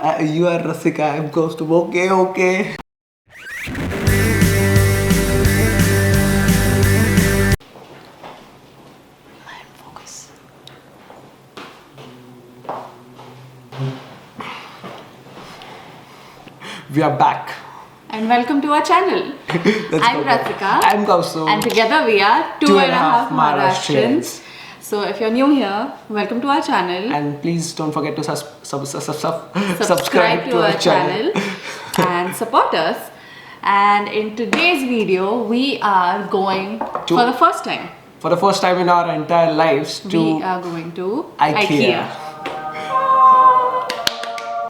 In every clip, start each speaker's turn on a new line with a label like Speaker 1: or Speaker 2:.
Speaker 1: You are Rasika, I'm kaustubh. Okay.
Speaker 2: Focus.
Speaker 1: We are back.
Speaker 2: And welcome to our channel. I'm Rasika.
Speaker 1: I'm kaustubh.
Speaker 2: And together we are two and a half Maharashtrians. So if you're new here, welcome to our channel.
Speaker 1: And please don't forget to subscribe
Speaker 2: to our channel and support us. And in today's video, we are going for the first time.
Speaker 1: For the first time in our entire lives
Speaker 2: We are going to
Speaker 1: Ikea.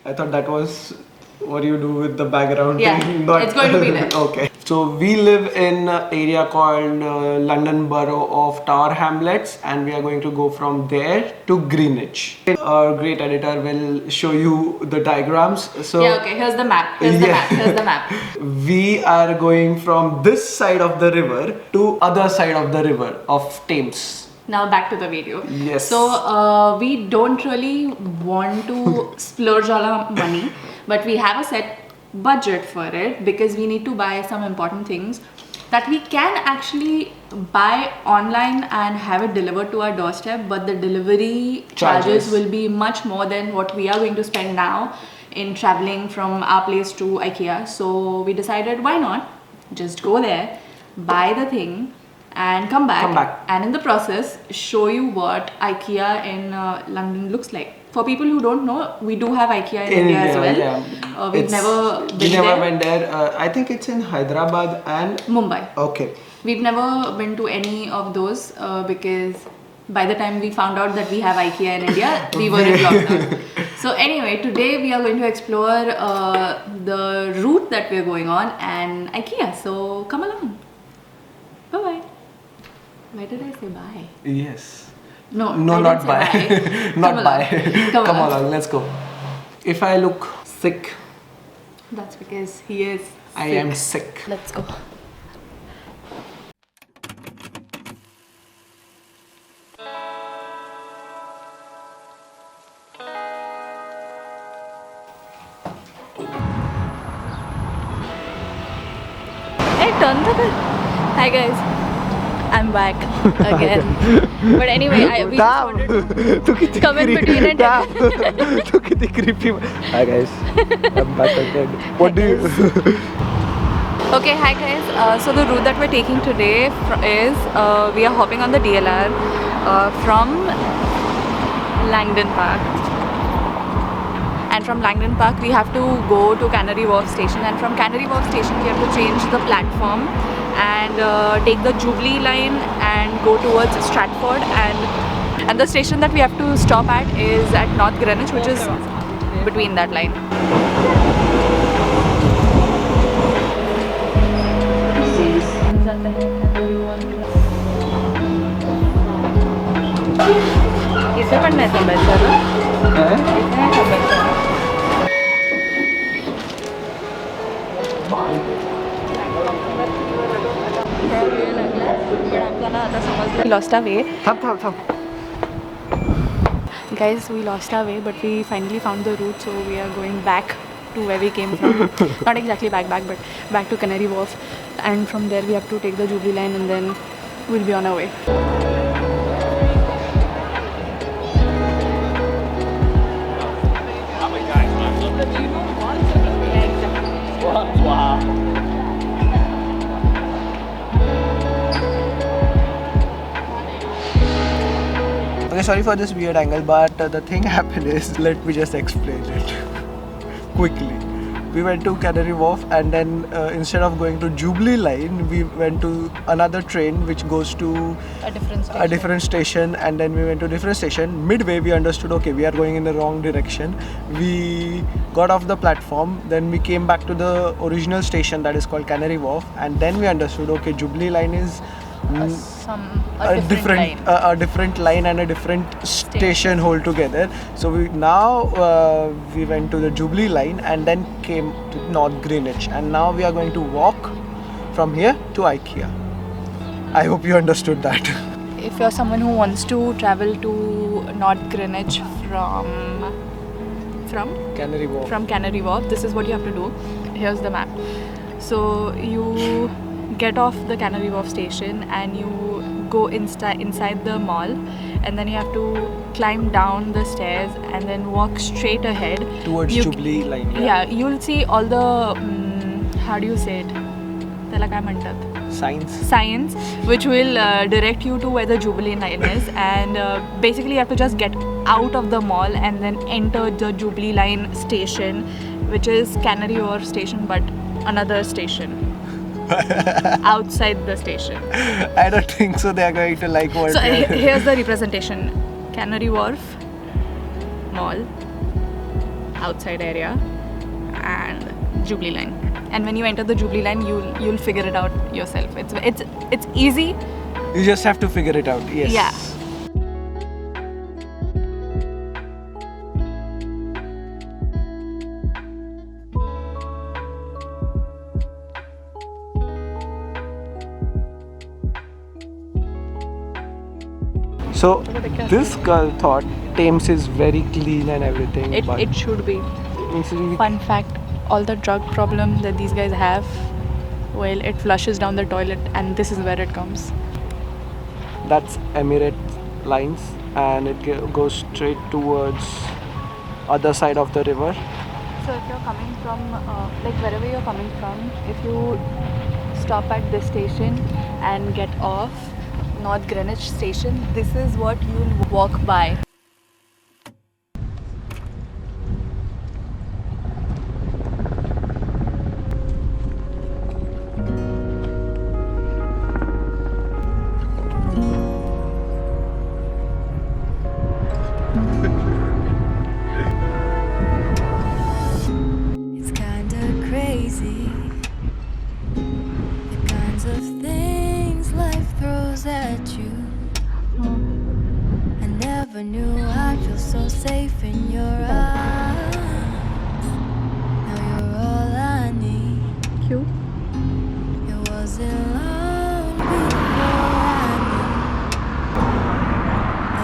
Speaker 1: I thought that was what you do with the background
Speaker 2: Yeah,
Speaker 1: thing.
Speaker 2: it's going to be there.
Speaker 1: Okay. So we live in an area called London Borough of Tower Hamlets, and we are going to go from there to Greenwich. Our great editor will show you the diagrams. So
Speaker 2: Yeah, okay, here's the map. Here's the map.
Speaker 1: We are going from this side of the river to other side of the river of Thames.
Speaker 2: Now back to the video.
Speaker 1: Yes.
Speaker 2: So we don't really want to splurge all our money, but we have a set budget for it because we need to buy some important things that we can actually buy online and have it delivered to our doorstep, but the delivery charges will be much more than what we are going to spend now in traveling from our place to Ikea. So we decided, why not just go there, buy the thing and come back, and in the process show you what Ikea in London looks like. For people who don't know, we do have Ikea in India as well.
Speaker 1: Yeah.
Speaker 2: We've never been
Speaker 1: we never
Speaker 2: there.
Speaker 1: went there. I think it's in Hyderabad and
Speaker 2: Mumbai.
Speaker 1: Okay.
Speaker 2: We've never been to any of those because by the time we found out that we have Ikea in India, we were in lockdown. So anyway, today we are going to explore the route that we're going on and Ikea. So come along. Bye-bye. Why did I say bye?
Speaker 1: Yes.
Speaker 2: No,
Speaker 1: Not bye. Not
Speaker 2: Come
Speaker 1: bye.
Speaker 2: along.
Speaker 1: Come along, let's go. If I look sick,
Speaker 2: That's because he is
Speaker 1: I
Speaker 2: sick.
Speaker 1: am sick.
Speaker 2: Let's go. Hey, turn the car. Hi guys. I'm back again. But anyway, we just wanted to come in between and tell you.
Speaker 1: Hi guys, I'm back again. What do you?
Speaker 2: Okay, hi guys. So the route that we're taking today is we are hopping on the DLR from Langdon Park. And from Langdon Park we have to go to Canary Wharf station, and from Canary Wharf station we have to change the platform and take the Jubilee line and go towards Stratford, and the station that we have to stop at is at North Greenwich, which is between that line. इसे पढ़ना है तो बेहतर है। We lost our way.
Speaker 1: Thump.
Speaker 2: Guys, we lost our way, but we finally found the route, so we are going back to where we came from. Not exactly back, but back to Canary Wharf, and from there we have to take the Jubilee line and then we'll be on our way.
Speaker 1: Okay, sorry for this weird angle, but the thing happened is, let me just explain it quickly. We went to Canary Wharf, and then instead of going to Jubilee line, we went to another train which goes to
Speaker 2: A different station.
Speaker 1: and then we went to a different station. Midway we understood, okay, we are going in the wrong direction. We got off the platform, then we came back to the original station that is called Canary Wharf, and then we understood, okay, Jubilee line is a different line and a different station altogether. So we went to the Jubilee line and then came to North Greenwich, and now we are going to walk from here to Ikea. I hope you understood that.
Speaker 2: If you're someone who wants to travel to North Greenwich from?
Speaker 1: Canary Wharf.
Speaker 2: From Canary Wharf. This is what you have to do. Here's the map. So you get off the Canary Wharf station and you go inside the mall, and then you have to climb down the stairs and then walk straight ahead
Speaker 1: Towards Jubilee line.
Speaker 2: Yeah, you'll see all the how do you say it? त्याला काय म्हणतात? Signs which will direct you to where the Jubilee line is, and basically you have to just get out of the mall and then enter the Jubilee line station, which is Canary Wharf station but another station outside the station.
Speaker 1: I don't think so they are going to like what.
Speaker 2: So here's the representation: Canary Wharf mall, outside area, and Jubilee line. And when you enter the Jubilee line, you'll figure it out yourself. It's easy.
Speaker 1: You just have to figure it out. Yes.
Speaker 2: Yeah.
Speaker 1: So this girl thought Thames is very clean and everything.
Speaker 2: It should be.
Speaker 1: But
Speaker 2: Fun fact: all the drug problem that these guys have, well, it flushes down the toilet, and this is where it comes.
Speaker 1: that's Emirates lines, and it goes straight towards other side of the river.
Speaker 2: So if you're coming from, wherever you're coming from, if you stop at this station and get off North Greenwich station, this is what you'll walk by.
Speaker 3: It's kinda crazy, the kinds of things life throws at you. I never knew I'd feel so safe in your arms. Now you're all I need.
Speaker 2: Cute.
Speaker 3: It wasn't long before I knew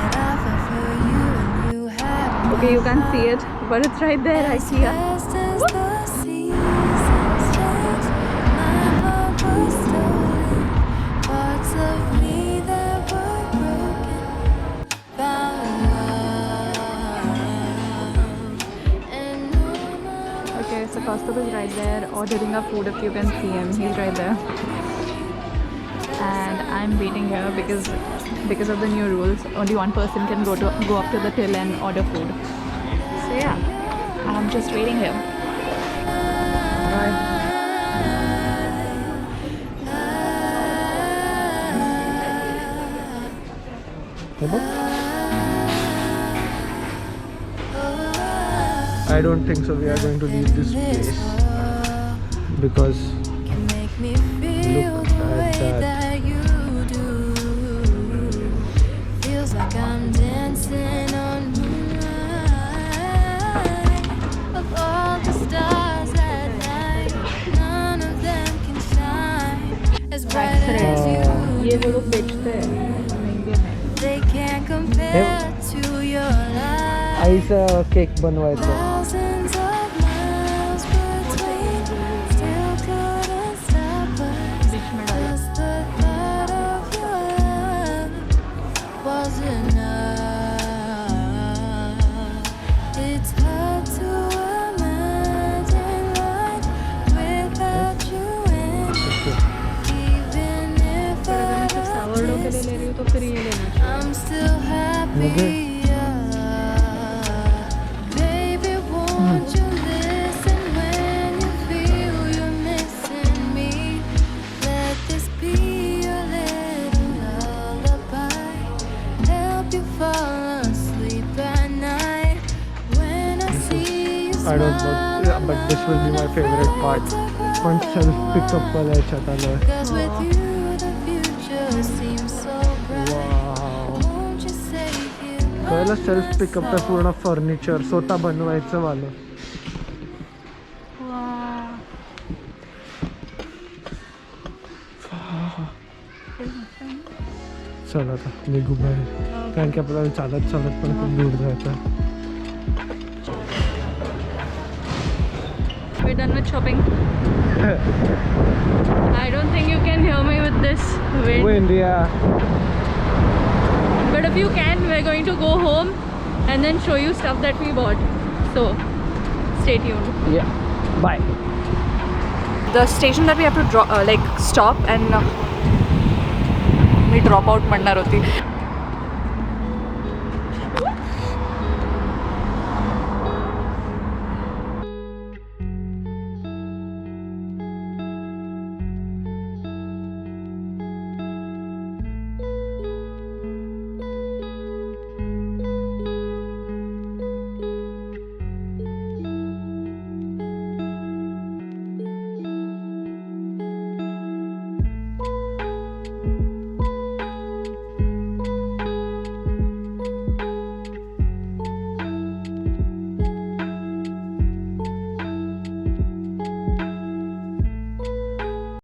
Speaker 3: that I fell for you and you had me.
Speaker 2: Okay, you can't see it, but it's right there,
Speaker 3: As
Speaker 2: Ikea.
Speaker 3: fast as the seasons change, my heart was stolen. Parts of me that were broken found love. And
Speaker 2: Okay, so Kaustubh is right there ordering our food. If you can see him, he's right there. And I'm waiting here because of the new rules. Only one person can go up to the till and order food. So yeah, I'm just waiting here. Bye.
Speaker 1: I don't think so we are going to leave this place because
Speaker 3: can make me feel
Speaker 1: Look
Speaker 3: the
Speaker 1: at
Speaker 3: way
Speaker 1: that.
Speaker 3: that you do. Feels like I'm dancing on moonlight. Of all the stars at night, none of them can shine as bright as you.
Speaker 2: ये वो लोग बेचते हैं महंगे में.
Speaker 3: They can't compare to your light.
Speaker 1: आईचा cake बनवायचा.
Speaker 3: Thousands of miles between, still couldn't stop us.
Speaker 2: बीच में डाल.
Speaker 3: Just the thought of your love was enough. It's hard to imagine life without you in it. Even if I
Speaker 2: sourdough के लिए ले रही हो तो फिर ये लेना चाहिए.
Speaker 3: I'm still happy. Baby, won't you listen when you feel you're missing me? Let this be your little lullaby. Help you fall asleep at night. When I see you
Speaker 1: I don't know, yeah, but this will be my favorite part. पण self pickup वाला याच्यात आलं.
Speaker 3: 'Cause with you the future seems so bright.
Speaker 1: Wow.
Speaker 3: Won't you say you
Speaker 1: पहिलं self pickup आहे पूर्ण furniture स्वतः बनवायचं वालं. चल आता निघू बाहेर कारण की आपल्याला चालत चालत पण खूप दूर जायचं.
Speaker 2: we're done with shopping. I don't think you can hear me with this wind.
Speaker 1: Wind, yeah.
Speaker 2: But if you can, we're going to go home and then show you stuff that we bought. So, stay tuned.
Speaker 1: Yeah. Bye.
Speaker 2: The station that we have to stop and we drop out Mandaroti.